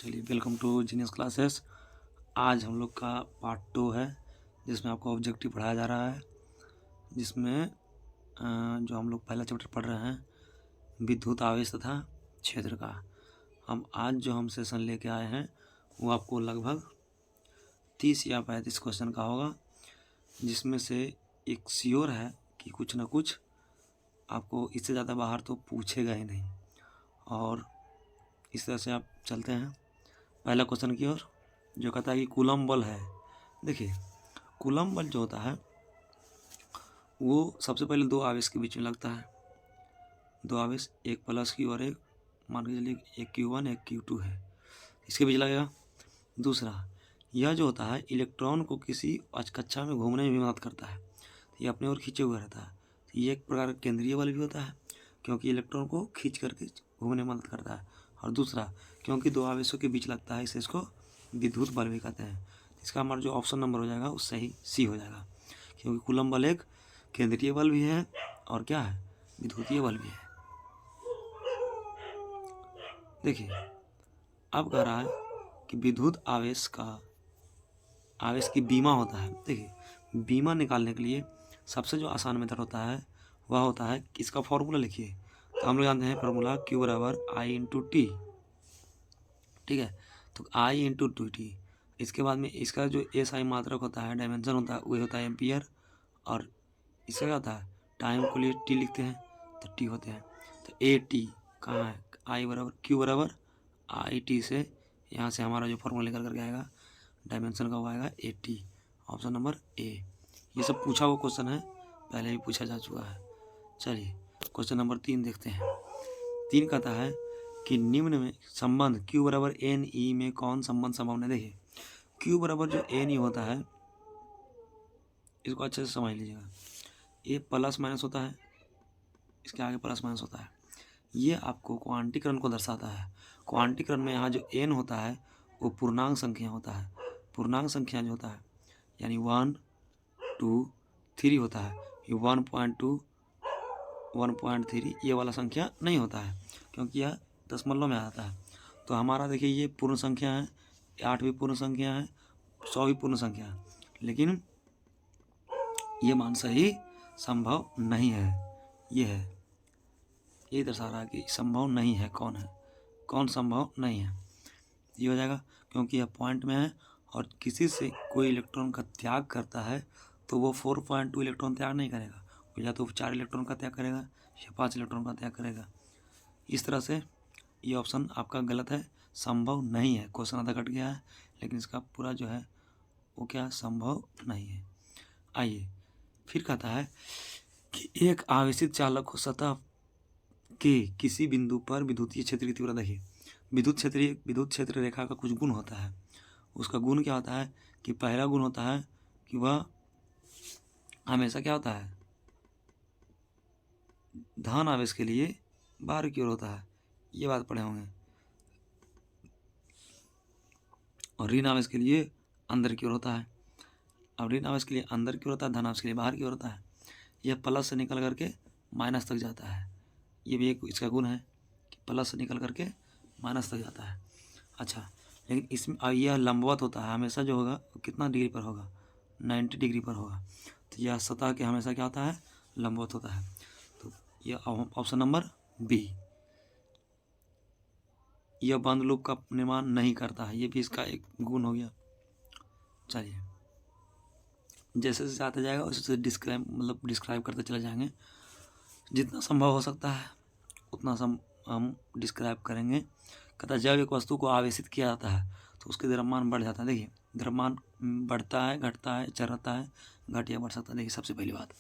चलिए, welcome to genius classes. आज हम लोग का पार्ट 2 है, जिसमें आपको ऑब्जेक्टिव पढ़ाया जा रहा है, जिसमें जो हम लोग पहला चैप्टर पढ़ रहे हैं विद्युत आवेश तथा क्षेत्र का। हम आज जो हम सेशन लेके आए हैं वो आपको लगभग 30 या 35 क्वेश्चन का होगा, जिसमें से एक श्योर है कि कुछ ना कुछ आपको इससे ज़्यादा बाहर तो पूछेगा ही नहीं। और इस तरह से आप चलते हैं पहला क्वेश्चन की ओर, जो कहता है कि कूलम बल है। देखिए, कूलम बल जो होता है वो सबसे पहले दो आवेश के बीच में लगता है। दो आवेश, एक प्लस क्यू और एक मान के चलिए एक Q1 एक Q2 है, इसके बीच लगेगा। दूसरा, यह जो होता है इलेक्ट्रॉन को किसी कक्षा में घूमने में भी मदद करता है, तो ये अपने ओर खींचे हुए रहता है। तो ये एक प्रकार का केंद्रीय बल भी होता है, क्योंकि इलेक्ट्रॉन को खींच करके घूमने में मदद करता है। और दूसरा, क्योंकि दो आवेशों के बीच लगता है, इसे इसको विद्युत बल भी कहते हैं। इसका हमारा जो ऑप्शन नंबर हो जाएगा वो सही सी हो जाएगा, क्योंकि कूलम बल एक केंद्रीय बल भी है और क्या है, विद्युतीय बल भी है। देखिए, अब कह रहा है कि विद्युत आवेश की बीमा होता है। देखिए, बीमा निकालने के लिए सबसे जो आसान मेथड होता है वह होता है कि इसका फॉर्मूला लिखिए। तो हम लोग जानते हैं फॉर्मूला Q बराबर I/T। ठीक है, तो I/T। इसके बाद में इसका जो SI मात्रक होता है, डायमेंशन होता है, वही होता है एम्पियर। और इसका क्या होता है, टाइम को लिए T लिखते हैं तो T होते हैं। तो AT कहाँ है, Q बराबर IT से यहाँ से हमारा जो फॉर्मूला निकल करके आएगा डायमेंशन का वो आएगा 80। Option number A. ये सब पूछा हुआ क्वेश्चन है, पहले भी पूछा जा चुका है। चलिए, क्वेश्चन नंबर 3 देखते हैं। 3 कहता है कि निम्न में संबंध Q बराबर NE में कौन संबंध संभव नहीं। देखिए, Q बराबर जो NE होता है इसको अच्छे से समझ लीजिएगा। ये प्लस माइनस होता है, इसके आगे प्लस माइनस होता है। ये आपको क्वांटीकरण को दर्शाता है। क्वांटीकरण में यहाँ जो n होता है वो पूर्णांक संख्या होता है। पूर्णांक संख्या जो होता है यानी 1 2 3 होता है। ये 1.2 1.3 ये वाला संख्या नहीं होता है, क्योंकि यह दशमलव में आता है। तो हमारा देखिए, ये पूर्ण संख्या है, 8 भी पूर्ण संख्या है, 100 भी पूर्ण संख्या है, लेकिन ये मान सही संभव नहीं है। ये है, ये दर्शा रहा है कि संभव नहीं है। कौन संभव नहीं है, ये हो जाएगा, क्योंकि यह पॉइंट में है और किसी से कोई इलेक्ट्रॉन का त्याग करता है तो वो 4.2 इलेक्ट्रॉन त्याग नहीं करेगा, या तो 4 इलेक्ट्रॉन का त्याग करेगा या 5 इलेक्ट्रॉन का त्याग करेगा। इस तरह से ये ऑप्शन आपका गलत है, संभव नहीं है। क्वेश्चन आधा कट गया है, लेकिन इसका पूरा जो है वो क्या संभव नहीं है। आइए, फिर कहता है कि एक आवेशित चालक को सतह के किसी बिंदु पर विद्युतीय क्षेत्र की तीव्रता। देखिए, विद्युत क्षेत्र रेखा का कुछ गुण होता है। उसका गुण क्या होता है कि पहला गुण होता है कि वह हमेशा क्या होता है, धन आवेश के लिए बाहर की ओर होता है, ये बात पढ़े होंगे, और ऋण आवेश के लिए अंदर की ओर होता है। अब ऋण आवेश के लिए अंदर की ओर होता है, धन आवेश के लिए बाहर की ओर होता है। यह प्लस से निकल करके माइनस तक जाता है। ये भी एक इसका गुण है कि प्लस से निकल करके माइनस तक जाता है। अच्छा, लेकिन इसमें यह लंबवत होता है, हमेशा जो होगा कितना डिग्री पर होगा, 90 डिग्री पर होगा। तो यह सतह के हमेशा क्या होता है, लंबवत होता है। तो यह ऑप्शन नंबर बी। यह बंद लूप का निर्माण नहीं करता है, ये भी इसका एक गुण हो गया। चलिए, जैसे जैसे आते जाएगा वैसे डिस्क्राइब करते चले जाएंगे। जितना संभव हो सकता है उतना हम डिस्क्राइब करेंगे। कहता जब एक वस्तु को आवेशित किया जाता है तो उसके द्रव्यमान बढ़ जाता है। देखिए, द्रव्यमान बढ़ता है, घटता है, चढ़ता है, घट या बढ़ सकता है। देखिए, सबसे पहली बात,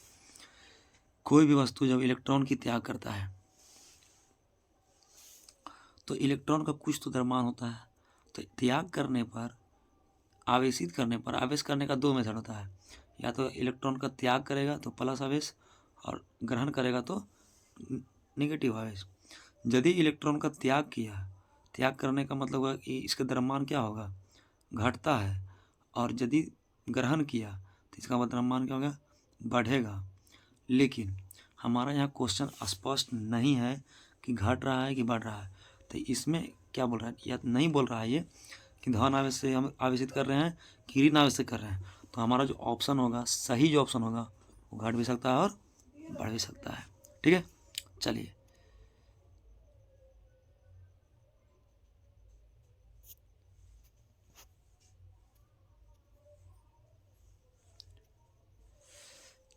कोई भी वस्तु जब इलेक्ट्रॉन की त्याग करता है तो इलेक्ट्रॉन का कुछ तो द्रव्यमान होता है। तो त्याग करने पर, आवेशित करने पर, आवेश करने का दो मेथड होता है, या तो इलेक्ट्रॉन का त्याग करेगा तो प्लस आवेश, और ग्रहण करेगा तो नेगेटिव आवेश। यदि इलेक्ट्रॉन का त्याग किया, त्याग करने का मतलब हुआ कि इसका द्रव्यमान क्या होगा, घटता है, और यदि ग्रहण किया तो इसका द्रव्यमान क्या होगा, बढ़ेगा। लेकिन हमारा यहाँ क्वेश्चन स्पष्ट नहीं है कि घट रहा है कि बढ़ रहा है। तो इसमें क्या बोल रहा है, या नहीं बोल रहा है ये कि धन आवेश से हम आवेशित कर रहे हैं कि ऋण आवेश से कर रहे हैं। तो हमारा जो ऑप्शन होगा, सही जो ऑप्शन होगा वो घट भी सकता है और बढ़ भी सकता है। ठीक है, चलिए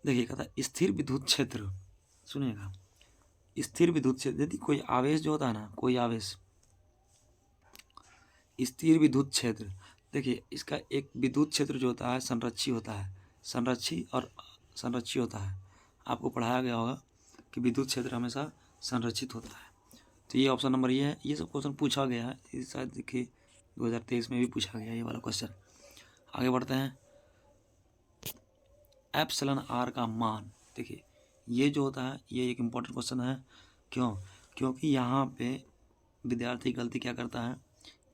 देखिए, कहता है स्थिर विद्युत क्षेत्र, सुनिएगा, स्थिर विद्युत क्षेत्र, यदि कोई आवेश जो होता है ना, कोई आवेश, स्थिर विद्युत क्षेत्र, देखिए इसका एक विद्युत क्षेत्र जो होता है संरक्षी होता है, संरक्षी और संरक्षी होता है। आपको पढ़ाया गया होगा कि विद्युत क्षेत्र हमेशा संरक्षित होता है। तो ये ऑप्शन नंबर ये है। ये सब क्वेश्चन पूछा गया है, ये शायद देखिए 2023 में भी पूछा गया ये वाला क्वेश्चन। आगे बढ़ते हैं। एप्सिलॉन आर का मान, देखिए ये जो होता है ये एक इम्पोर्टेंट क्वेश्चन है। क्यों? क्योंकि यहाँ पे विद्यार्थी गलती क्या करता है,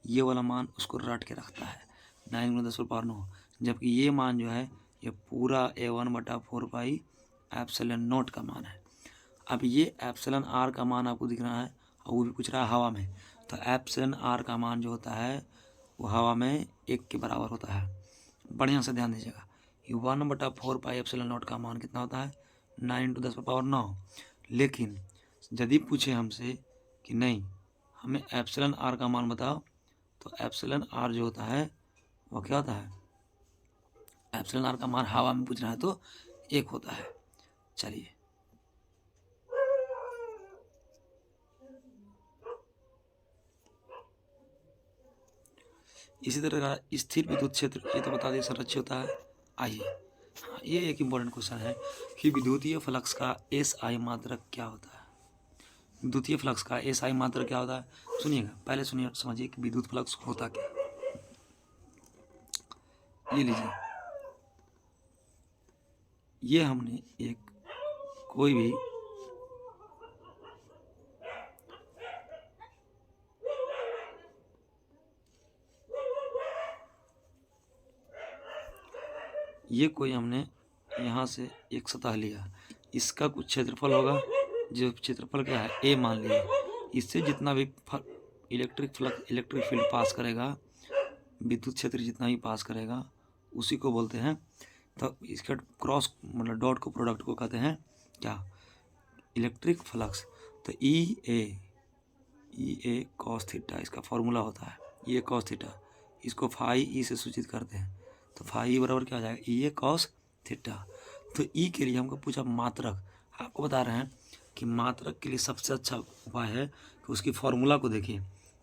ये वाला मान उसको रट के रखता है 9×10⁹, जबकि ये मान जो है ये पूरा A1/4 एप्सिलॉन नॉट का मान है। अब ये एप्सिलॉन आर का मान आपको दिख रहा है और वो भी पूछ रहा है हवा में, तो एप्सिलॉन आर का मान जो होता है वो हवा में 1 के बराबर होता है। बढ़िया से ध्यान दीजिएगा, ये 1/4 एप्सिलॉन नॉट का मान कितना होता है, 9×10⁹। लेकिन यदि पूछे हमसे कि नहीं हमें एप्सिलॉन आर का मान बताओ, तो एप्सिलॉन आर जो होता है वो क्या होता है, एप्सिलॉन आर का मान हवा में पूछ रहा है तो 1 होता है। चलिए इसी तरह का स्थिर विद्युत क्षेत्र, ये तो बता दिए संरक्षित होता है। आइए, हाँ, ये एक इम्पोर्टेंट क्वेश्चन है कि विद्युतीय फ्लक्स का SI मात्रक क्या होता है। विद्युतीय फ्लक्स का SI मात्रक क्या होता है, सुनिएगा, पहले सुनिए, समझिए कि विद्युत फ्लक्स होता क्या। ये लीजिए, ये हमने एक कोई भी हमने यहाँ से एक सतह लिया, इसका कुछ क्षेत्रफल होगा, जो क्षेत्रफल क्या है A मान लिया। इससे जितना भी इलेक्ट्रिक फील्ड पास करेगा, विद्युत क्षेत्र जितना भी पास करेगा उसी को बोलते हैं, तो इसका क्रॉस मतलब डॉट को, प्रोडक्ट को कहते हैं क्या, इलेक्ट्रिक फ्लक्स। तो ई ए कॉस थीटा इसका फॉर्मूला होता है, ई ए कॉस थीटा, इसको फाई ई से सूचित करते हैं, तो फाई बराबर क्या हो जाएगा, ई ए कॉस थीटा। तो ई के लिए हमको पूछा मात्रक, आपको बता रहे हैं कि मात्रक के लिए सबसे अच्छा उपाय है कि उसकी फॉर्मूला को देखिए।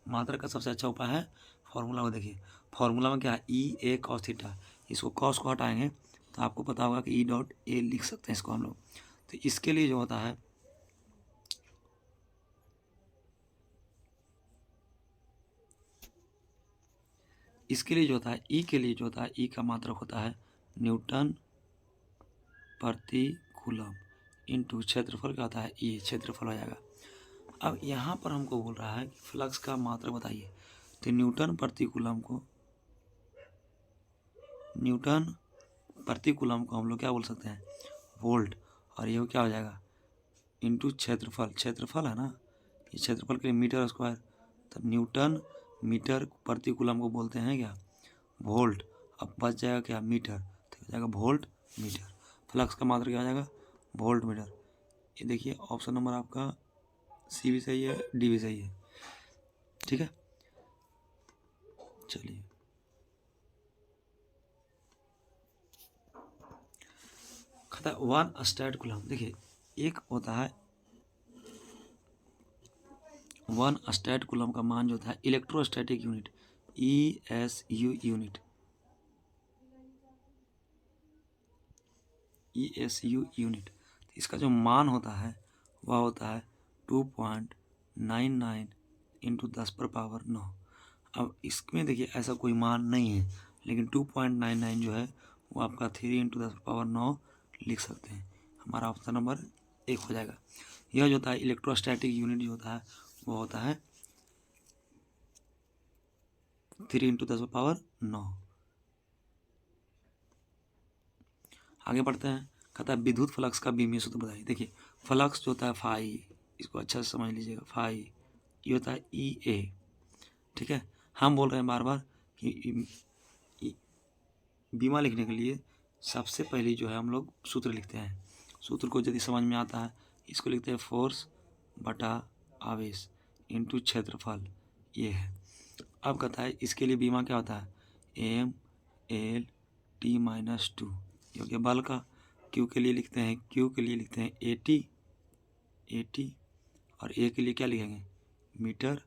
मात्रक का सबसे अच्छा उपाय है फॉर्मूला को देखिए। फॉर्मूला में क्या है, ई ए कॉस थीटा, इसको कॉस को हटाएंगे तो आपको पता होगा कि ई डॉट ए लिख सकते हैं इसको हम लोग। तो इसके लिए जो होता है, इसके लिए जो होता है, ई के लिए जो होता है, ई का मात्रक होता है न्यूटन प्रति कूलम इंटू क्षेत्रफल क्या होता है, ई क्षेत्रफल हो जाएगा। अब यहाँ पर हमको बोल रहा है कि फ्लक्स का मात्रक बताइए, तो न्यूटन प्रति कूलम को हम लोग क्या बोल सकते हैं, वोल्ट, और ये क्या हो जाएगा इंटू क्षेत्रफल है ना, ये क्षेत्रफल के लिए मीटर स्क्वायर, तो न्यूटन मीटर प्रति कूलम को बोलते हैं क्या, वोल्ट। अब बच जाएगा क्या, मीटर, तो हो जाएगा वोल्ट मीटर। फ्लक्स का मात्रक क्या हो जाएगा, वोल्ट मीटर। ये देखिए ऑप्शन नंबर आपका सी भी सही है, डी भी सही है। ठीक है, चलिए खाता है 1 स्टैट कूलम। देखिए एक होता है 1 स्टैट कूलम का मान जो होता है electrostatic unit, ESU unit, ESU unit, इसका जो मान होता है वह होता है 2.99 इंटू 10⁻9। अब इसमें देखिए ऐसा कोई मान नहीं है, लेकिन 2.99 जो है वो आपका 3 इंटू 10⁻9 लिख सकते हैं। हमारा ऑप्शन नंबर 1 हो जाएगा। यह जो होता है इलेक्ट्रोस्टैटिक यूनिट जो होता है वो होता है 3 इंटू 10⁻9। आगे बढ़ते हैं, कहता है विद्युत फ्लक्स का बीमीय सूत्र बताइए। देखिए फ्लक्स जो होता है फाई, इसको अच्छा से समझ लीजिएगा, फाई ये होता है ई ए, ठीक है। हम बोल रहे हैं बार बार कि बीमा लिखने के लिए सबसे पहले जो है हम लोग सूत्र लिखते हैं। सूत्र को यदि समझ में आता है, इसको लिखते हैं फोर्स बटा आवेश इंटू क्षेत्रफल, ये है। अब कहता है इसके लिए बीमा क्या होता है, M L T minus two, ये हो गया बल का। क्यू के लिए लिखते हैं, क्यू के लिए लिखते हैं ए टी, और ए के लिए क्या लिखेंगे, मीटर,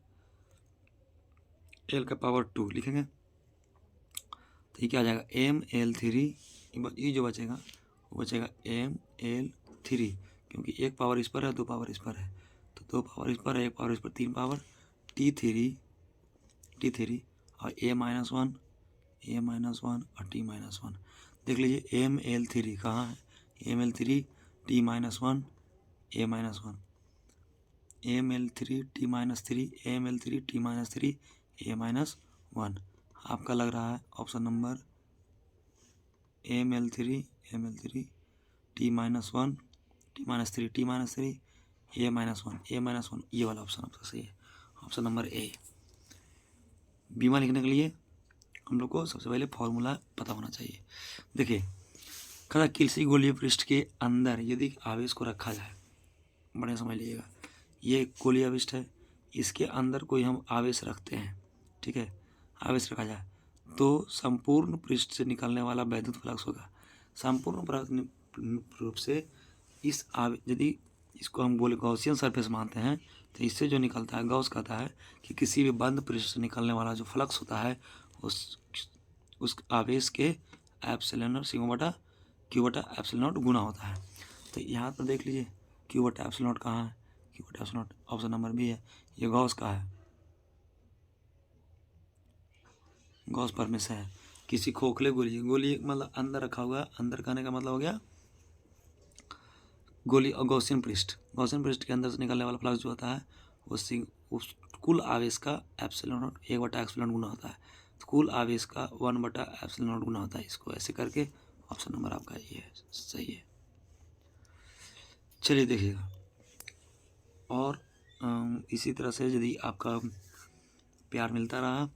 एल का पावर 2 लिखेंगे। तो ये क्या आ जाएगा, एम एल थ्री, ये जो बचेगा वो बचेगा एम एल थ्री, क्योंकि एक पावर इस पर है, 2 पावर इस पर है, तो 2 पावर इस पर है, 1 पावर इस पर, 3 पावर, टी थ्री और ए माइनस वन और टी माइनस वन। देख लीजिए एम एल थ्री कहाँ है, M L three T minus one, A minus one, M L three T minus three, M L three T minus three, A minus one. आपका लग रहा है option number M L three T minus one, T minus three, A minus one, ये वाला option आपका सही है, option number A. बीमा लिखने के लिए हम लोग को सबसे पहले फॉर्मूला पता होना चाहिए। देखिए कहता किसी गोलीय पृष्ठ के अंदर यदि आवेश को रखा जाए, बड़े समझ लीजिएगा, ये गोलीय पृष्ठ है, इसके अंदर कोई हम आवेश रखते हैं, ठीक है, आवेश रखा जाए तो संपूर्ण पृष्ठ से निकलने वाला वैद्युत फ्लक्स होगा। संपूर्ण रूप से इस यदि इसको हम गॉसियन सरफेस मानते हैं तो इससे जो निकलता है, गॉस कहता है कि किसी भी बंद पृष्ठ से निकलने वाला जो फ्लक्स होता है उस आवेश के एप्सिलॉन नॉट सिग्मा बटा क्यू बटा एप्सिलॉन नॉट गुना होता है। तो यहाँ पर देख लीजिए क्यू बटा एप्सिलॉन नॉट कहाँ है, क्यू बटा epsilon not option number B है, ये गॉस का है, गॉस परमें से है। किसी खोखले गोली मतलब अंदर रखा हुआ है, अंदर कहने का मतलब हो गया गोली और गॉसियन पृष्ठ के अंदर से निकलने वाला फ्लक्स जो होता है उस कुल आवेश का एप्सिलॉन नॉट 1 बटा एप्सिलॉन गुना होता है, तो कुल आवेश का 1 बटा एप्सिलॉन नॉट गुना होता है। इसको ऐसे करके ऑप्शन नंबर आपका ये है, सही है। चलिए देखिएगा, और इसी तरह से यदि आपका प्यार मिलता रहा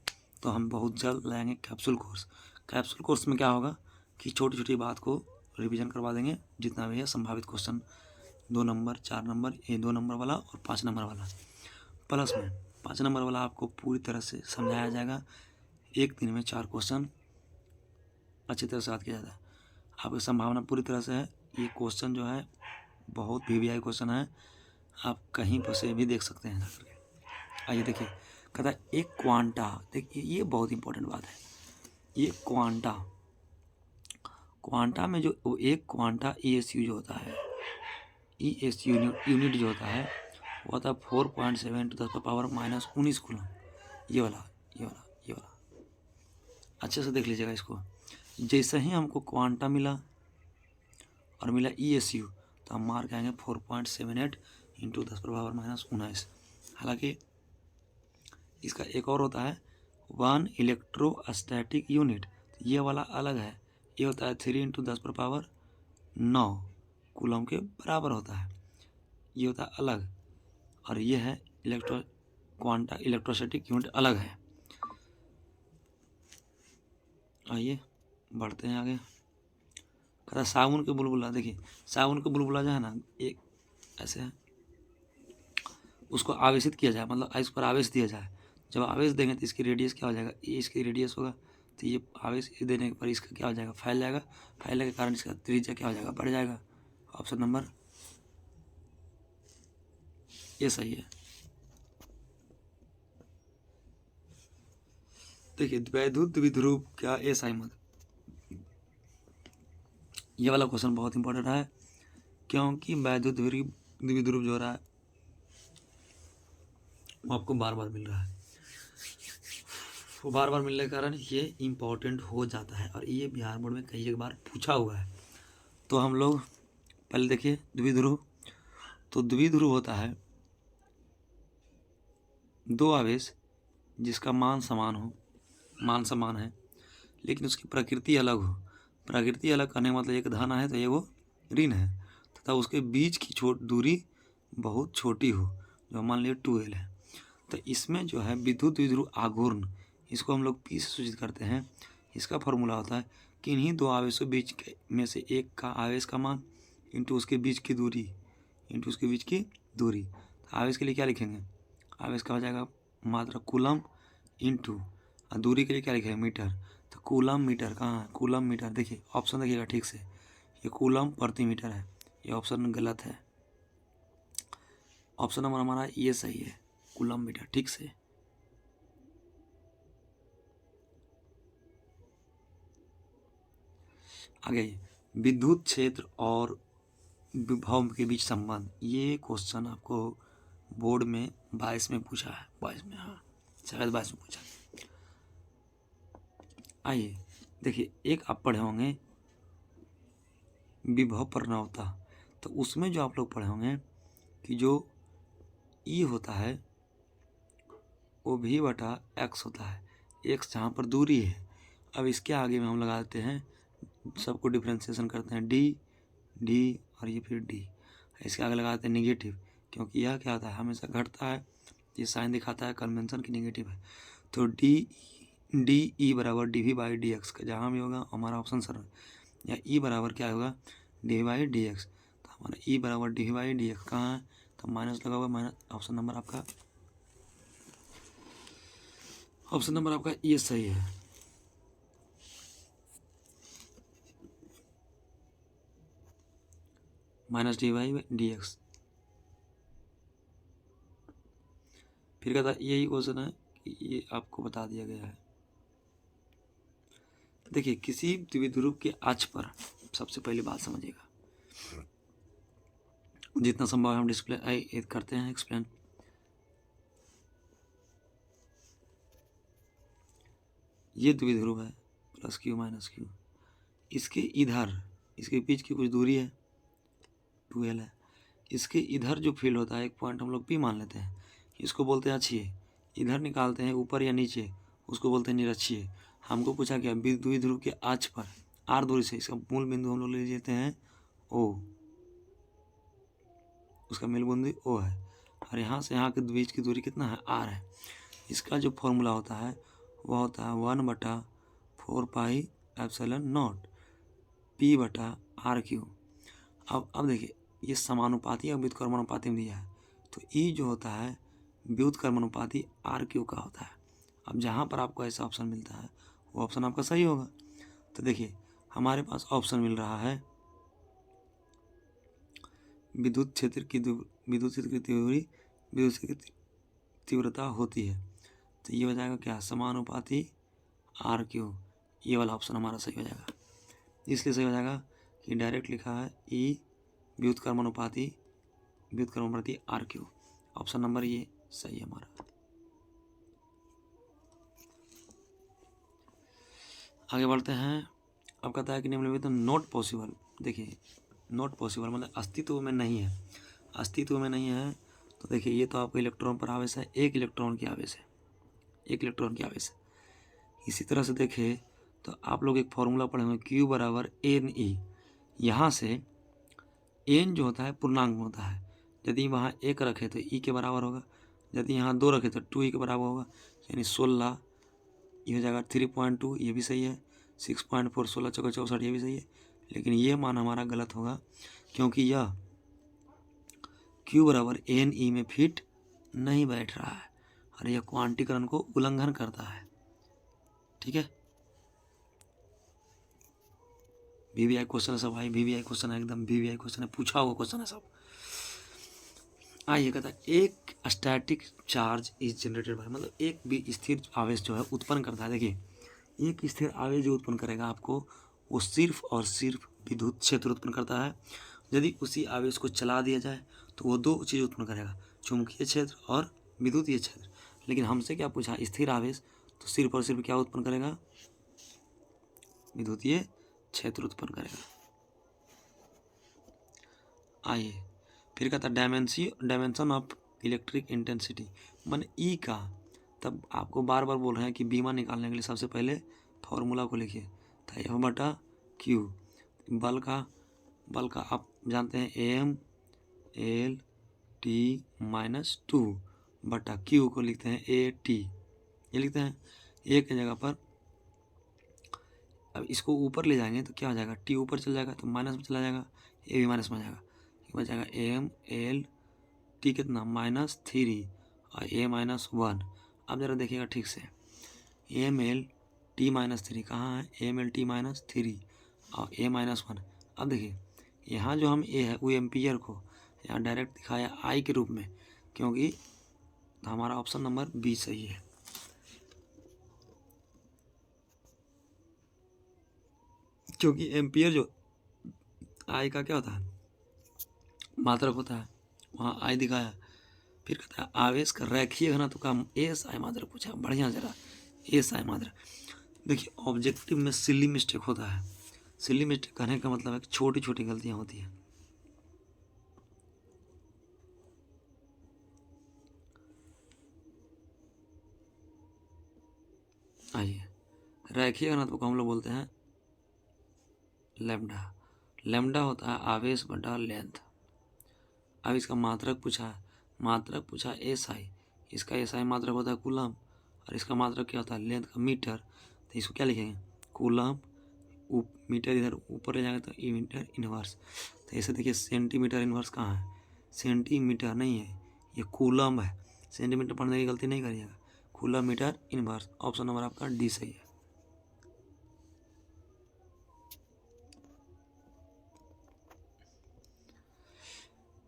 तो हम बहुत जल्द लाएंगे कैप्सूल कोर्स में क्या होगा कि छोटी छोटी बात को रिवीजन करवा देंगे, जितना भी है संभावित क्वेश्चन 2 नंबर 4 नंबर, ये 2 नंबर वाला और 5 नंबर वाला, प्लस में 5 नंबर वाला आपको पूरी तरह से समझाया जाएगा। एक दिन में 4 क्वेश्चन अच्छी तरह से याद किया जाता है, आपकी संभावना पूरी तरह से है। ये क्वेश्चन जो है बहुत VVI क्वेश्चन है, आप कहीं पर से भी देख सकते हैं जाकर। आइए देखिए, कहता है एक क्वांटा, देखिए ये बहुत इंपॉर्टेंट बात है, ये क्वांटा में जो एक क्वांटा ESU जो होता है, ESU यूनिट जो होता है वो होता है 4.7 × 10⁻⁻19 कूलम। ये वाला अच्छे से देख लीजिएगा इसको। जैसे ही हमको क्वांटा मिला और मिला ESU तो हम मार्क आएंगे 4.78 × 10⁻⁻19। हालांकि इसका एक और होता है 1 इलेक्ट्रोस्टैटिक यूनिट, ये वाला अलग है, ये होता है 3 × 10⁻9 कूलम के बराबर होता है, ये होता है अलग, और ये है क्वांटा इलेक्ट्रोस्टैटिक यूनिट अलग है। आइए बढ़ते हैं आगे। कहता साबुन के बुलबुला, देखिए साबुन के बुलबुला जो है ना, एक ऐसे है, उसको आवेशित किया जाए, मतलब इस पर आवेश दिया जाए, जब आवेश देंगे तो इसकी रेडियस क्या हो जाएगा, ये इसकी रेडियस होगा, तो ये आवेश देने पर इसका क्या हो जाएगा, फैलने के कारण इसका त्रिज्या क्या हो जाएगा, बढ़ जाएगा। ऑप्शन नंबर ये सही है। देखिए वैद्युत द्विध्रुव क्या SI मत, ये वाला क्वेश्चन बहुत इंपॉर्टेंट है, क्योंकि वैद्युत द्विध्रुव जो हो रहा है वो आपको बार बार मिल रहा है, वो बार बार मिलने के कारण ये इम्पोर्टेंट हो जाता है, और ये बिहार बोर्ड में कई बार पूछा हुआ है। तो हम लोग पहले देखिए द्विध्रुव, तो द्विध्रुव होता है 2 आवेश जिसका मान समान है लेकिन उसकी प्रकृति अलग हो। प्रकृति अलग करने का मतलब एक धन है तो ये वो ऋण है, तथा उसके बीच की दूरी बहुत छोटी हो, जो मान लीजिए 2L है। तो इसमें जो है विद्युत द्विध्रुव आघूर्ण, इसको हम लोग P से सूचित करते हैं। इसका फॉर्मूला होता है किन्हीं दो आवेशों में से एक का आवेश का मान इंटू उसके बीच की दूरी, तो आवेश के लिए क्या लिखेंगे, आवेश का हो जाएगा मात्रा कूलम इंटू, और दूरी के लिए क्या लिखेंगे, मीटर। तो कूलम मीटर कहाँ है, कूलम मीटर, देखिए ऑप्शन देखिएगा ठीक से, ये कूलम प्रति मीटर है, ये ऑप्शन गलत है। ऑप्शन नंबर हमारा ये सही है, कूलम मीटर, ठीक से। आगे विद्युत क्षेत्र और विभव के बीच संबंध, ये क्वेश्चन आपको बोर्ड में 22 में पूछा है, 22 में, हाँ शायद 22 में पूछा। आइए देखिए, एक आप पढ़े होंगे विभव प्रवणता, तो उसमें जो आप लोग पढ़े होंगे कि जो ई होता है वो भी बटा एक्स होता है, एक्स जहाँ पर दूरी है। अब इसके आगे में हम लगा देते हैं, सबको डिफ्रेंसिएशन करते हैं, डी डी और ये फिर डी, इसके आगे लगाते हैं निगेटिव, क्योंकि यह क्या होता है, हमेशा घटता है, ये साइन दिखाता है कन्वेंशन की नेगेटिव है। तो डी ई बराबर D V by D X का जहाँ भी होगा हमारा ऑप्शन सर, या ई बराबर क्या होगा, D V by D X, तो हमारा ई बराबर D V by D X कहाँ है, तो माइनस लगा हुआ, माइनस, ऑप्शन नंबर आपका ये सही है। Minus D Y D X. फिर कहता है यही क्वेश्चन है कि ये आपको बता दिया गया है। देखिए किसी द्विध्रुव के अक्ष पर, सबसे पहले बात समझिएगा, जितना संभव है हम डिस्प्ले करते हैं एक्सप्लेन। ये द्विध्रुव है प्लस क्यू माइनस क्यू, इसके इधर, इसके बीच की कुछ दूरी है 2L है, इसके इधर जो फील्ड होता है एक पॉइंट हम लोग P मान लेते हैं, इसको बोलते हैं अक्षीय, इधर निकालते हैं ऊपर या नीचे, उसको बोलते हैं निरक्षीय। हमको पूछा क्या, द्विध्रुव के अक्ष पर R दूरी से, इसका मूल बिंदु हम लोग ले लेते हैं O, उसका मूल बिंदु O है, और यहाँ से यहाँ के बीच की दूरी कितना है, R है। इसका जो फॉर्मूला होता है वह होता है 1/4 पाई एप्सिलॉन नॉट P बटा RQ। अब देखिए ये समानुपाती और व्युत्क्रमानुपाती में दिया है, तो E जो होता है व्युत्क्रमानुपाती RQ का होता है। अब जहाँ पर आपको ऐसा ऑप्शन मिलता है वो ऑप्शन आपका सही होगा। तो देखिए हमारे पास ऑप्शन मिल रहा है विद्युत क्षेत्र की तीव्रता होती है, तो ये हो जाएगा क्या, समानुपाती RQ, ये वाला ऑप्शन हमारा सही हो जाएगा। इसलिए सही हो जाएगा कि डायरेक्ट लिखा है E व्युत्क्रमानुपाती RQ, ऑप्शन नंबर ये सही है हमारा। आगे बढ़ते हैं। अब कहता है कि निम्नलिखित नॉट पॉसिबल, देखिए नॉट पॉसिबल मतलब अस्तित्व में नहीं है, अस्तित्व में नहीं है। तो देखिए ये तो आपको इलेक्ट्रॉन पर आवेश है, एक इलेक्ट्रॉन की आवेश है, एक इलेक्ट्रॉन की आवेश है। इसी तरह से देखें तो आप लोग एक फॉर्मूला पढ़े होंगे Q बराबर NE, यहाँ से n जो होता है पूर्णांक में होता है, यदि वहाँ 1 रखे तो E के बराबर होगा, यदि यहाँ 2 रखे तो 2E के बराबर होगा, यानी 16, ये हो जाएगा 3.2, ये भी सही है, 6.4, 16 चौका 64, ये भी सही है। लेकिन ये मान हमारा गलत होगा, क्योंकि यह Q बराबर NE में फिट नहीं बैठ रहा है और यह क्वांटीकरण को उल्लंघन करता है, ठीक है। VVI क्वेश्चन है सब भाई, VVI क्वेश्चन है, एकदम VVI क्वेश्चन है, पूछा हुआ क्वेश्चन है सब। आइए कहता है एक static charge is generated by, मतलब एक भी स्थिर आवेश जो है उत्पन्न करता है। देखिए एक स्थिर आवेश जो उत्पन्न करेगा आपको, वो सिर्फ और सिर्फ विद्युत क्षेत्र उत्पन्न करता है। यदि उसी आवेश को चला दिया जाए तो वो दो चीज़ उत्पन्न करेगा, चुंबकीय क्षेत्र और विद्युतीय क्षेत्र। लेकिन हमसे क्या पूछा, स्थिर आवेश, तो सिर्फ और सिर्फ क्या उत्पन्न करेगा, विद्युतीय क्षेत्र उत्पन्न करेगा। आइए फिर कहता है डायमेंशन ऑफ इलेक्ट्रिक इंटेंसिटी, मन ई का। तब आपको बार बार बोल रहे हैं कि बीमा निकालने के लिए सबसे पहले फॉर्मूला को लिखिए, तो F बटा Q, बल का आप जानते हैं AM L T -2, बटा क्यू को लिखते हैं ए टी, ये लिखते हैं ए की जगह पर। अब इसको ऊपर ले जाएंगे तो क्या हो जाएगा, टी ऊपर चल जाएगा तो माइनस में चला जाएगा, ए भी माइनस में आ जाएगा, बच जाएगा एम एल टी कितना -3 और ए -1। अब ज़रा देखिएगा ठीक से, एम एल टी -3 कहाँ है, एम एल टी -3 और ए -1। अब देखिए यहाँ जो हम ए है वो एम्पियर को यहाँ डायरेक्ट दिखाया आई के रूप में, क्योंकि हमारा ऑप्शन नंबर बी सही है। क्योंकि एम्पियर जो आई का क्या होता है, मात्रक होता है, वहाँ आई दिखाया। फिर कहता है आवेश का रैखिक घनत्व का एस आई मात्रक पूछा, बढ़िया जरा एस आई मात्रक। देखिए ऑब्जेक्टिव में सिली मिस्टेक होता है, सिली मिस्टेक कहने का मतलब है कि छोटी छोटी गलतियाँ होती हैं। आइए, रैखिक घनत्व को हम लोग बोलते हैं लैम्डा। लैम्डा होता है आवेश बटा लेंथ। अब इसका मात्रक पूछा है, मात्रक पूछा एस आई, इसका एस आई मात्रक होता है कूलम, और इसका मात्रक क्या होता है लेंथ का मीटर। तो इसको क्या लिखेंगे, कूलम, मीटर इधर ऊपर ले जाएंगे तो मीटर इनवर्स। तो ऐसे देखिए सेंटीमीटर इनवर्स कहाँ है, सेंटीमीटर नहीं है, ये कूलम है। सेंटीमीटर पढ़ने की गलती नहीं करिएगा, coulomb metre inverse. Option number आपका डी सही है।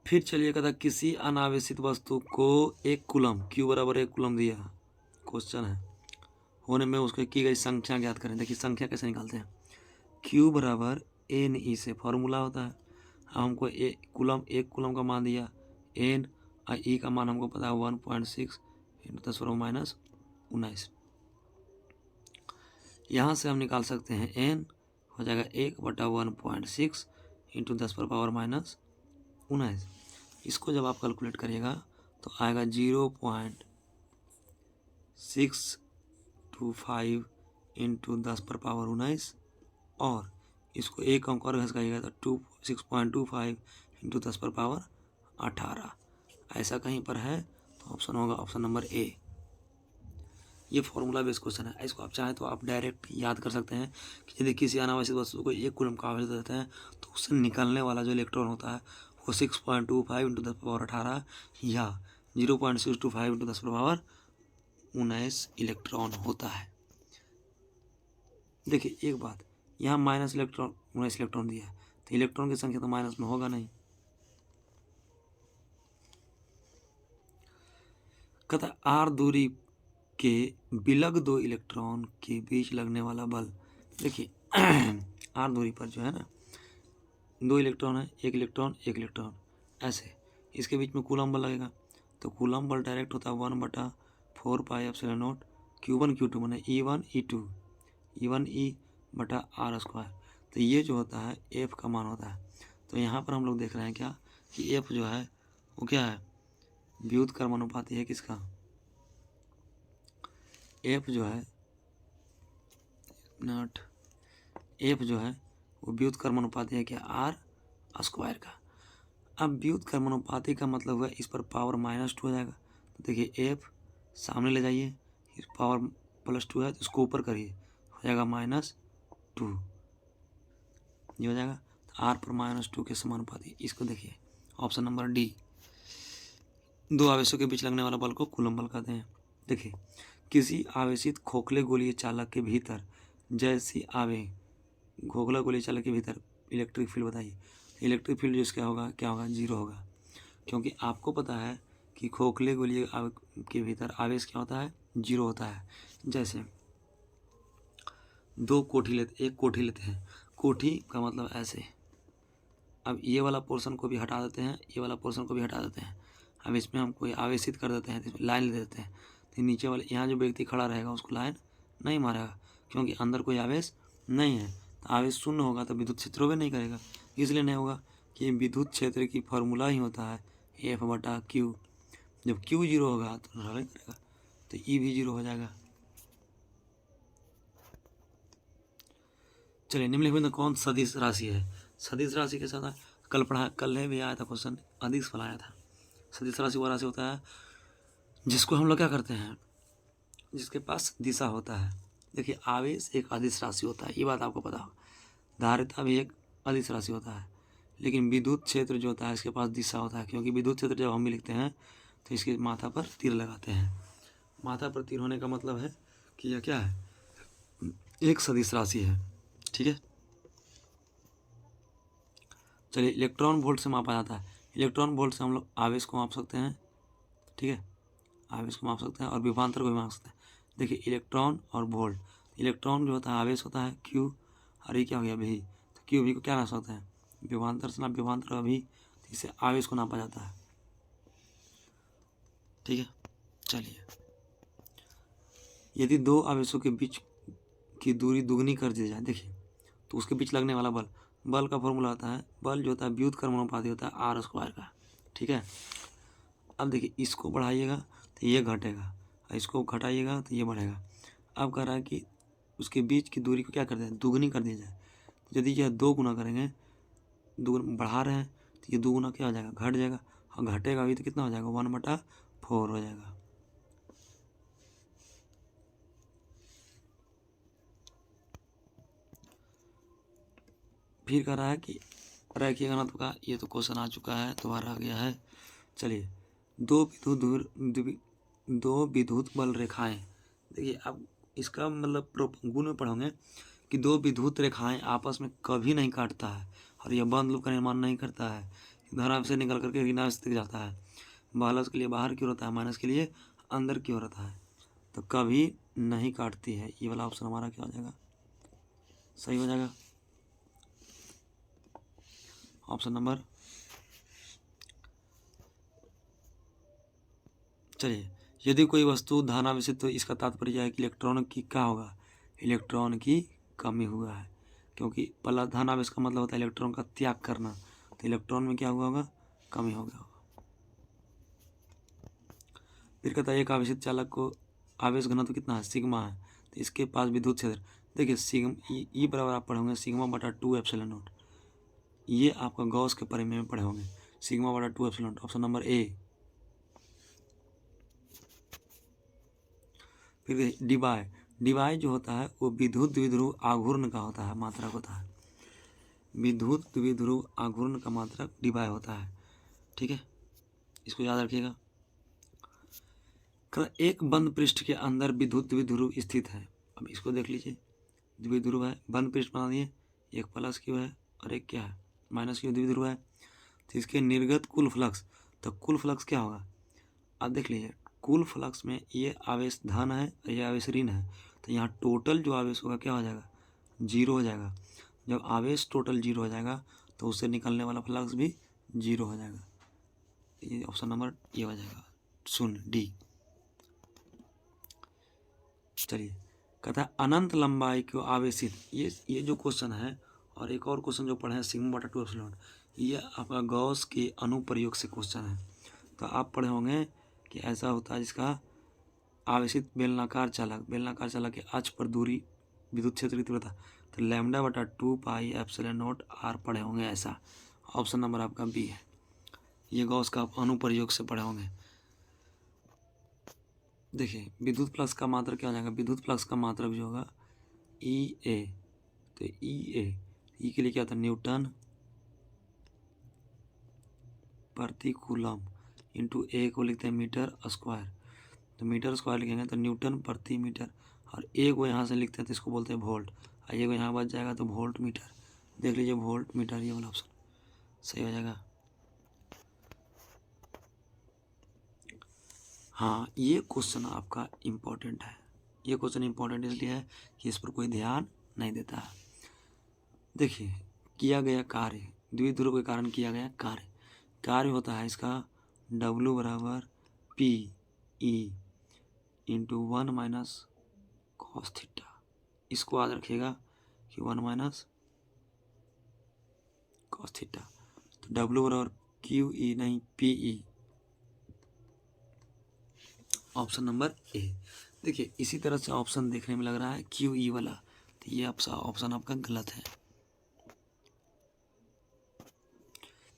फिर चलिए कहता किसी अनावेशित वस्तु को 1 कूलम, क्यू बराबर 1 कूलम दिया, क्वेश्चन है, होने में उसको की गई संख्या ज्ञात करें। देखिए संख्या कैसे निकालते हैं, क्यू बराबर एन ई से फॉर्मूला होता है। हमको एक कूलम का मान दिया एन, और ई का मान हमको पता है 1.6 × 10⁻19। यहाँ से हम निकाल सकते हैं एन हो जाएगा 1/1.6 × 10⁻19। इसको जब आप कैलकुलेट करिएगा तो आएगा 0.625 × 10⁻19, और इसको एक अंक और घसकाइएगा तो 6.25 × 10⁻18। ऐसा कहीं पर है तो ऑप्शन होगा ऑप्शन नंबर ए। ये फॉर्मूला बेस्ड क्वेश्चन है, इसको आप चाहें तो आप डायरेक्ट याद कर सकते हैं कि यदि किसी अनावश्यक वस्तु को 1 कूलम का आवेश देते हैं तो उससे निकलने वाला जो इलेक्ट्रॉन होता है वो 6.25 × 10⁻18 या 0.625 × 10⁻19 इलेक्ट्रॉन होता है। देखिए एक बात, यहाँ -19 इलेक्ट्रॉन दिया है तो इलेक्ट्रॉन की संख्या तो माइनस में होगा नहीं। कहता आर दूरी के विलग 2 इलेक्ट्रॉन के बीच लगने वाला बल। देखिए आर दूरी पर जो है ना 2 इलेक्ट्रॉन है, एक इलेक्ट्रॉन ऐसे, इसके बीच में कूलम बल लगेगा। तो कूलम बल डायरेक्ट होता है 1/4πε0 Q1 Q2 माने E1 E बटा R²। तो ये जो होता है F का मान होता है। तो यहाँ पर हम लोग देख रहे हैं क्या कि F जो है वो क्या है, व्युत्क्रमानुपाती है किसका, F जो है वो व्युत्क्रमानुपाती है क्या R² का। अब व्युत्क्रमानुपाती का मतलब हुआ इस पर पावर -2 हो जाएगा। तो देखिए F सामने ले जाइए, इस पावर +2 है तो इसको ऊपर करिए, हो जाएगा -2, ये हो जाएगा। तो R पर -2 के समानुपाती, इसको देखिए ऑप्शन नंबर डी। 2 आवेशों के बीच लगने वाला बल को कूलम बल कहते हैं। देखिए किसी आवेशित खोखले गोलीय चालक के भीतर जैसी खोखला गोलीय चालक के भीतर इलेक्ट्रिक फील्ड बताइए। इलेक्ट्रिक फील्ड जिसका होगा क्या होगा, 0 होगा, क्योंकि आपको पता है कि खोखले गोलीय के भीतर आवेश क्या होता है, 0 होता है। जैसे एक कोठी लेते हैं, कोठी का मतलब ऐसे, अब ये वाला पोर्शन को भी हटा देते हैं, ये वाला पोर्शन को भी हटा देते हैं। अब इसमें हम कोई आवेशित कर देते हैं, तो लाइन ले देते हैं, तो नीचे वाले यहाँ जो व्यक्ति खड़ा रहेगा उसको लाइन नहीं मारेगा, क्योंकि अंदर कोई आवेश नहीं है। तो आवेश शून्य होगा तो विद्युत क्षेत्र भी नहीं करेगा, इसलिए नहीं होगा कि विद्युत क्षेत्र की फॉर्मूला ही होता है F/Q। जब Q 0 होगा तो नहीं करेगा, तो E भी 0 हो जाएगा। चलिए निम्नलिखित में कौन सदिश राशि है। सदिश राशि के साथ कल भी आया था क्वेश्चन, अदिश वाला आया था। सदिश राशि वो राशि होता है जिसको हम लोग क्या करते हैं, जिसके पास दिशा होता है। देखिए आवेश एक अदिश राशि होता है, ये बात आपको पता हो। धारिता भी एक अदिश राशि होता है, लेकिन विद्युत क्षेत्र जो होता है इसके पास दिशा होता है, क्योंकि विद्युत क्षेत्र जब हम भी लिखते हैं तो इसके माथा पर तीर लगाते हैं। माथा पर तीर होने का मतलब है कि यह क्या है, एक सदिश राशि है। ठीक है, चलिए इलेक्ट्रॉन वोल्ट से मापा जाता है। इलेक्ट्रॉन वोल्ट से हम लोग आवेश को माप सकते हैं। ठीक है, आवेश को माप सकते हैं और विभवांतर को भी माप सकते हैं। देखिए इलेक्ट्रॉन और वोल्ट, इलेक्ट्रॉन जो होता है आवेश होता है क्यू, और ये क्या हो गया भी, तो क्यू भी को क्या नाप सकते हैं, विभवांतर से नाप, विभवांतर का भी, तो इससे आवेश को नापा जाता है। ठीक है, चलिए यदि दो आवेशों के बीच की दूरी दुगनी कर दी जाए, देखिए तो उसके बीच लगने वाला बल, बल का फॉर्मूला होता है, बल जो होता है व्युत्क्रमानुपाती होता है आर स्क्वायर का। ठीक है, अब देखिए इसको बढ़ाइएगा तो ये घटेगा, और इसको घटाइएगा तो ये बढ़ेगा। अब कह रहा है कि उसके बीच की दूरी को क्या कर दें, दुगनी कर दी जाए। तो यदि यह 2 गुना करेंगे, दुगुना बढ़ा रहे हैं तो ये 2 गुना क्या हो जाएगा, घट जाएगा, और घटेगा भी तो कितना हो जाएगा, 1/4 हो जाएगा। फिर कह रहा है कि रैखिक घनत्व का, ये तो क्वेश्चन आ चुका है, दोबारा आ गया है। चलिए दो विद्युत बल रेखाएं, देखिए अब इसका मतलब गुण में पढ़ोगे कि दो विद्युत रेखाएं आपस में कभी नहीं काटता है, और यह बंद लूप का निर्माण नहीं करता है, धनात्मक से निकल करके ऋणात्मक तक जाता है, प्लस के लिए बाहर की ओर होता है, माइनस के लिए अंदर की ओर होता है, तो कभी नहीं काटती है। ये वाला ऑप्शन हमारा क्या हो जाएगा, सही हो जाएगा, ऑप्शन नंबर। चलिए यदि कोई वस्तु धनावेशित तो इसका तात्पर्य है कि इलेक्ट्रॉन की क्या होगा, इलेक्ट्रॉन की कमी हुआ है, क्योंकि पहला धनावेश का मतलब होता है इलेक्ट्रॉन का त्याग करना, तो इलेक्ट्रॉन में क्या हुआ होगा, कमी हो गया होगा। फिर कहता है एक आवेशित चालक को आवेश घनत्व कितना है, सिग्मा है, तो इसके पास विद्युत क्षेत्र, देखिए सिग्मा ई बराबर आप पढ़े होंगे सिग्मा बटा 2 एप्सिलॉन नॉट, ये आपका गॉस के परिमेय में पढ़े होंगे, सिग्मा बटा 2 epsilon not, option number A. फिर डिवाई, डिवाई जो होता है वो विद्युत द्विध्रुव आघूर्ण का होता है, मात्रक होता है, विद्युत द्विध्रुव आघूर्ण का मात्रक डिवाई होता है। ठीक है, इसको याद रखिएगा। एक बंद पृष्ठ के अंदर विद्युत द्विध्रुव स्थित है, अब इसको देख लीजिए, द्विध्रुव है, बंद पृष्ठ बना दिए, एक प्लस क्यू है और एक क्या है, माइनस क्यू, द्विध्रुव है, तो इसके निर्गत कुल फ्लक्स, तो कुल फ्लक्स क्या होगा, अब देख लीजिए कुल फ्लक्स में ये आवेश धन है और ये आवेश ऋण है, तो यहाँ टोटल जो आवेश होगा क्या हो जाएगा, 0 हो जाएगा। जब आवेश टोटल 0 हो जाएगा तो उससे निकलने वाला फ्लक्स भी 0 हो जाएगा। ये ऑप्शन नंबर ये हो जाएगा, 0 डी। चलिए कहता है अनंत लंबाई को आवेशित, ये जो क्वेश्चन है, और एक और क्वेश्चन जो पढ़े हैं सिग्मा बटा 2 एप्सिलॉन, ये आपका गॉस के अनुप्रयोग से क्वेश्चन है। तो आप पढ़े होंगे कि ऐसा होता है जिसका आवेशित बेलनाकार चालक के अक्ष पर दूरी विद्युत क्षेत्र की तीव्रता, तो लैम्डा बटा 2 पाई एप्सिलॉन नॉट आर पढ़े होंगे ऐसा, ऑप्शन नंबर आपका बी है, ये गॉस का अनुप्रयोग से पढ़े होंगे। देखिए विद्युत फ्लक्स का मात्रक क्या हो जाएगा, विद्युत फ्लक्स का मात्रक जो होगा ई ए, तो ई के लिए क्या होता है, न्यूटन प्रति कूलम, इंटू ए को लिखते हैं मीटर स्क्वायर, तो मीटर स्क्वायर लिखेंगे तो न्यूटन प्रति मीटर, और ए को यहाँ से लिखते हैं तो इसको बोलते हैं वोल्ट, और ये को यहाँ बच जाएगा तो वोल्ट मीटर, देख लीजिए वोल्ट मीटर, ये वाला ऑप्शन सही हो जाएगा। हाँ ये क्वेश्चन आपका इम्पोर्टेंट है, ये क्वेश्चन इम्पोर्टेंट इसलिए है कि इस पर कोई ध्यान नहीं देता है। देखिए किया गया कार्य, द्विध्रुव के कारण किया गया कार्य होता है इसका W बराबर P E into 1 minus cos theta, इसको याद रखिएगा कि 1 माइनस कॉस थीटा, तो W बराबर QE नहीं PE, ऑप्शन नंबर ए। देखिए इसी तरह से ऑप्शन देखने में लग रहा है QE वाला, तो ये ऑप्शन आपका गलत है।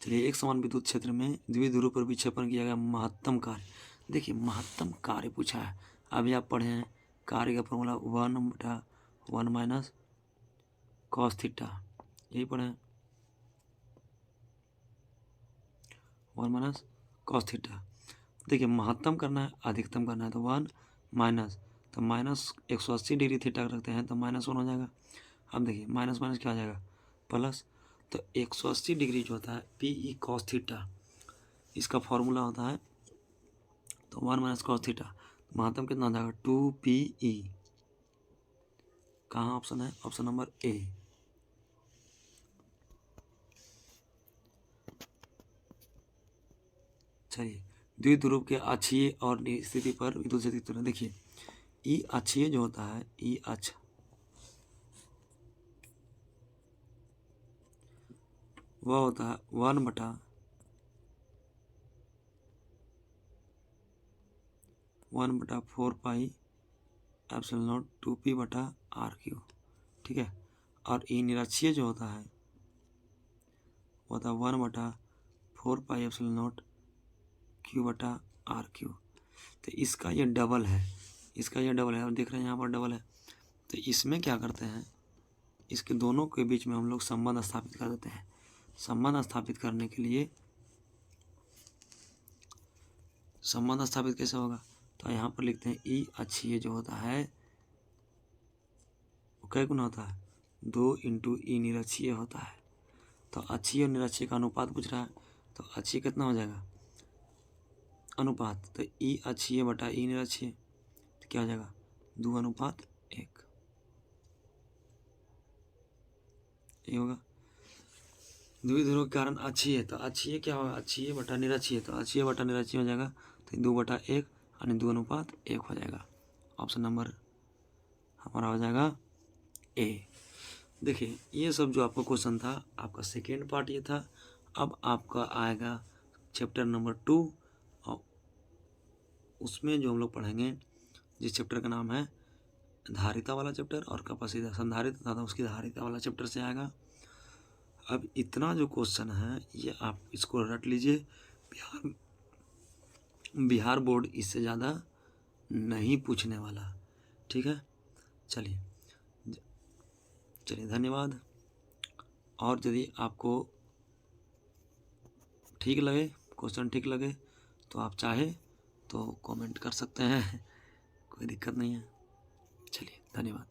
चलिए एक समान विद्युत क्षेत्र में द्विध्रुव पर विक्षेपण किया गया महत्तम कार्य, देखिए महत्तम कार्य पूछा है, अभी आप पढ़े हैं कार्य का फॉर्मूला 1/1 माइनस कॉस थीटा, यही पढ़े हैं 1 माइनस कॉस थीटा। देखिए महत्तम करना है अधिकतम करना है तो 1 माइनस, तो माइनस 180 डिग्री थीटा रखते हैं तो -1 हो जाएगा। अब देखिए माइनस माइनस क्या आ जाएगा प्लस, तो 180 डिग्री जो होता है PE कॉस थीटा, इसका फॉर्मूला होता है तो 1 माइनस कॉस थीटा, महत्तम कितना हो जाएगा 2PE। कहाँ ऑप्शन है, ऑप्शन नंबर ए। चलिए द्विध्रुव के अक्षीय और स्थिति पर विद्युत क्षेत्र की तुलना। देखिए ई अक्षीय जो होता है, ई अक्ष वह होता है 1/4 पाई एप्सिलॉन नॉट 2P/r3, ठीक है। और ई निरक्षीय जो होता है वो होता है 1/4 पाई एप्सिलॉन नॉट Q/r3। तो इसका ये डबल है, इसका ये डबल है, और देख रहे हैं यहाँ पर डबल है। तो इसमें क्या करते हैं, इसके दोनों के बीच में हम लोग संबंध स्थापित कर देते हैं। संबंध स्थापित करने के लिए, संबंध स्थापित कैसे होगा, तो यहाँ पर लिखते हैं ई अक्षीय जो होता है वो क्या गुना होता है 2 × ई निरक्षीय होता है। तो अक्षीय और निरक्षीय का अनुपात पूछ रहा है, तो अक्षीय कितना हो जाएगा अनुपात, तो ई अक्षीय बटा ई निरक्षीय, तो क्या हो जाएगा 2:1, ये होगा। द्विध्रुव के कारण अक्षीय है, तो अक्षीय क्या होगा अक्षीय बटा निरक्षीय, तो अक्षीय बटा निरक्षीय हो जाएगा, तो 2/1 यानी 2:1 हो जाएगा। ऑप्शन नंबर हमारा हो जाएगा ए। देखिए ये सब जो आपका क्वेश्चन था, आपका सेकेंड पार्ट ये था। अब आपका आएगा चैप्टर नंबर 2, और उसमें जो हम लोग पढ़ेंगे, जिस चैप्टर का नाम है धारिता वाला चैप्टर, और कैपेसिटर संधारित्र था उसकी धारिता वाला चैप्टर से आएगा। अब इतना जो क्वेश्चन है ये आप इसको रट लीजिए, बिहार बोर्ड इससे ज़्यादा नहीं पूछने वाला, ठीक है। चलिए धन्यवाद। और यदि आपको ठीक लगे, क्वेश्चन ठीक लगे, तो आप चाहे तो कमेंट कर सकते हैं, कोई दिक्कत नहीं है। चलिए धन्यवाद।